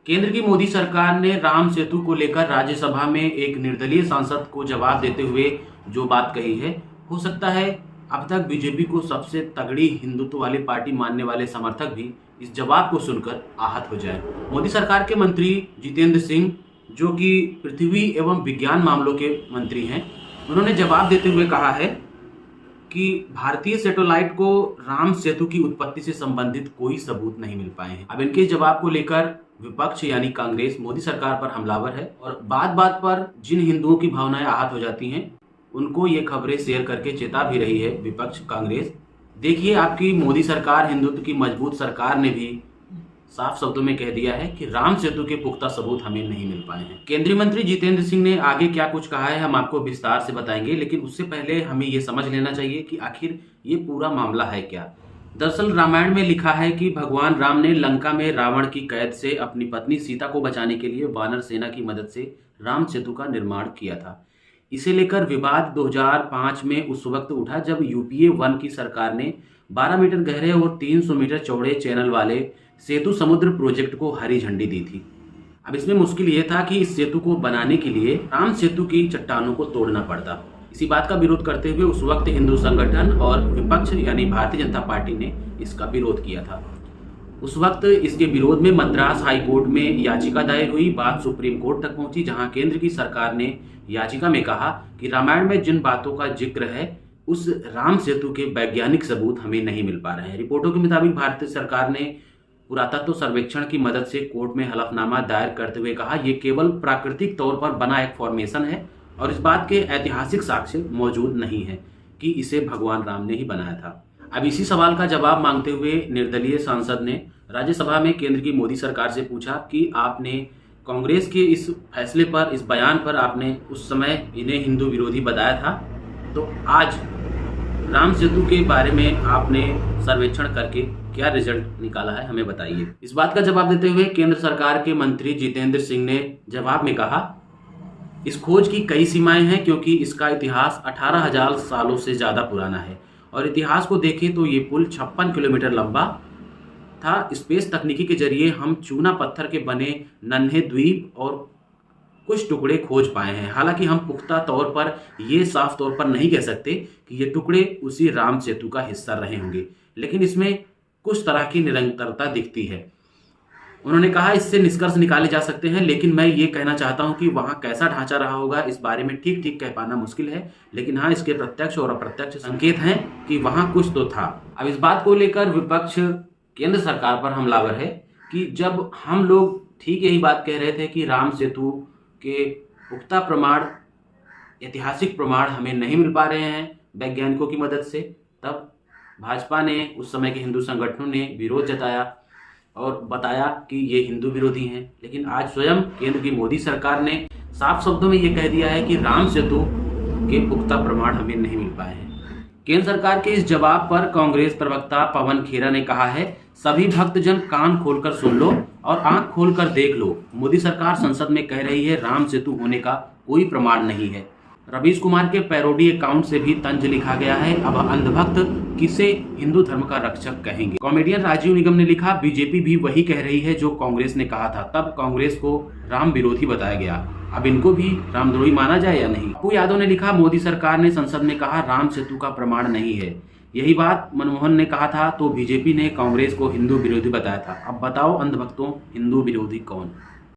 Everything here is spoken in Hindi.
केंद्र की मोदी सरकार ने राम सेतु को लेकर राज्यसभा में एक निर्दलीय सांसद को जवाब देते हुए जो बात कही है, हो सकता है अब तक बीजेपी को सबसे तगड़ी हिंदुत्व वाली पार्टी मानने वाले समर्थक भी इस जवाब को सुनकर आहत हो जाए। मोदी सरकार के मंत्री जितेंद्र सिंह, जो कि पृथ्वी एवं विज्ञान मामलों के मंत्री हैं, उन्होंने जवाब देते हुए कहा है कि भारतीय सैटेलाइट को राम सेतु की उत्पत्ति से संबंधित कोई सबूत नहीं मिल पाए हैं। अब इनके जवाब को लेकर विपक्ष यानी कांग्रेस मोदी सरकार पर हमलावर है और बात बात पर जिन हिंदुओं की भावनाएं आहत हो जाती हैं, उनको ये खबरें शेयर करके चेता भी रही है विपक्ष कांग्रेस। देखिए, आपकी मोदी सरकार, हिंदुत्व की मजबूत सरकार ने भी साफ शब्दों में कह दिया है कि राम सेतु के पुख्ता सबूत हमें नहीं मिल पाए हैं। केंद्रीय मंत्री जितेंद्र सिंह ने आगे क्या कुछ कहा है हम आपको विस्तार से बताएंगे, लेकिन उससे पहले हमें ये समझ लेना चाहिए कि आखिर ये पूरा मामला है क्या। दरअसल रामायण में लिखा है कि भगवान राम ने लंका में रावण की कैद से अपनी पत्नी सीता को बचाने के लिए वानर सेना की मदद से राम सेतु का निर्माण किया था। इसे लेकर विवाद 2005 में उस वक्त उठा जब यूपीए 1 की सरकार ने 12 मीटर गहरे और 300 मीटर चौड़े चैनल वाले सेतु समुद्र प्रोजेक्ट को हरी झंडी दी थी। अब इसमें मुश्किल ये था कि इस सेतु को बनाने के लिए राम सेतु की चट्टानों को तोड़ना पड़ता। इसी बात का विरोध करते हुए उस वक्त हिंदू संगठन और विपक्ष यानी भारतीय जनता पार्टी ने इसका विरोध किया था। उस वक्त इसके विरोध में मद्रास हाई कोर्ट में याचिका दायर हुई। बात सुप्रीम कोर्ट तक पहुंची, जहां केंद्र की सरकार ने याचिका में कहा कि रामायण में जिन बातों का जिक्र है उस राम सेतु के वैज्ञानिक सबूत हमें नहीं मिल पा रहे हैं। रिपोर्टों के मुताबिक भारतीय सरकार ने पुरातत्व सर्वेक्षण की मदद से कोर्ट में हलफनामा दायर करते हुए कहा, ये केवल प्राकृतिक तौर पर बना एक फॉर्मेशन है और इस बात के ऐतिहासिक साक्ष्य मौजूद नहीं है कि इसे भगवान राम ने ही बनाया था। अब इसी सवाल का जवाब मांगते हुए निर्दलीय सांसद ने राज्यसभा में केंद्र की मोदी सरकार से पूछा कि आपने कांग्रेस के इस फैसले पर, इस बयान पर आपने उस समय इन्हें हिंदू विरोधी बताया था, तो आज राम सेतु के बारे में आपने सर्वेक्षण करके क्या रिजल्ट निकाला है, हमें बताइए। इस बात का जवाब देते हुए केंद्र सरकार के मंत्री जितेंद्र सिंह ने जवाब में कहा, इस खोज की कई सीमाएं हैं क्योंकि इसका इतिहास 18,000 सालों से ज़्यादा पुराना है और इतिहास को देखें तो ये पुल 56 किलोमीटर लंबा था। स्पेस तकनीकी के जरिए हम चूना पत्थर के बने नन्हे द्वीप और कुछ टुकड़े खोज पाए हैं। हालांकि हम पुख्ता तौर पर ये साफ तौर पर नहीं कह सकते कि ये टुकड़े उसी राम सेतु का हिस्सा रहे होंगे, लेकिन इसमें कुछ तरह की निरंतरता दिखती है। उन्होंने कहा इससे निष्कर्ष निकाले जा सकते हैं, लेकिन मैं ये कहना चाहता हूं कि वहां कैसा ढांचा रहा होगा इस बारे में ठीक कह पाना मुश्किल है, लेकिन हाँ, इसके प्रत्यक्ष और अप्रत्यक्ष संकेत हैं कि वहां कुछ तो था। अब इस बात को लेकर विपक्ष केंद्र सरकार पर हमलावर है कि जब हम लोग ठीक यही बात कह रहे थे कि राम सेतु के पुख्ता प्रमाण, ऐतिहासिक प्रमाण हमें नहीं मिल पा रहे हैं वैज्ञानिकों की मदद से, तब भाजपा ने, उस समय के हिंदू संगठनों ने विरोध जताया और बताया कि ये हिंदू विरोधी हैं। लेकिन आज स्वयं केंद्र की मोदी सरकार ने साफ शब्दों में ये कह दिया है कि राम सेतु के पुख्ता प्रमाण हमें नहीं मिल पाए हैं। केंद्र सरकार के इस जवाब पर कांग्रेस प्रवक्ता पवन खेरा ने कहा है, सभी भक्तजन कान खोलकर सुन लो और आंख खोलकर देख लो, मोदी सरकार संसद में कह रही है राम सेतु होने का कोई प्रमाण नहीं है। रवीश कुमार के पैरोडी अकाउंट से भी तंज लिखा गया है, अब अंधभक्त किसे हिंदू धर्म का रक्षक कहेंगे। कॉमेडियन राजीव निगम ने लिखा, बीजेपी भी वही कह रही है जो कांग्रेस ने कहा था, तब कांग्रेस को राम विरोधी बताया गया, अब इनको भी रामद्रोही माना जाए या नहीं। पप्पू यादव ने लिखा, मोदी सरकार ने संसद में कहा राम सेतु का प्रमाण नहीं है, यही बात मनमोहन ने कहा था तो बीजेपी ने कांग्रेस को हिंदू विरोधी बताया था। अब बताओ अंधभक्तों, हिंदू विरोधी कौन?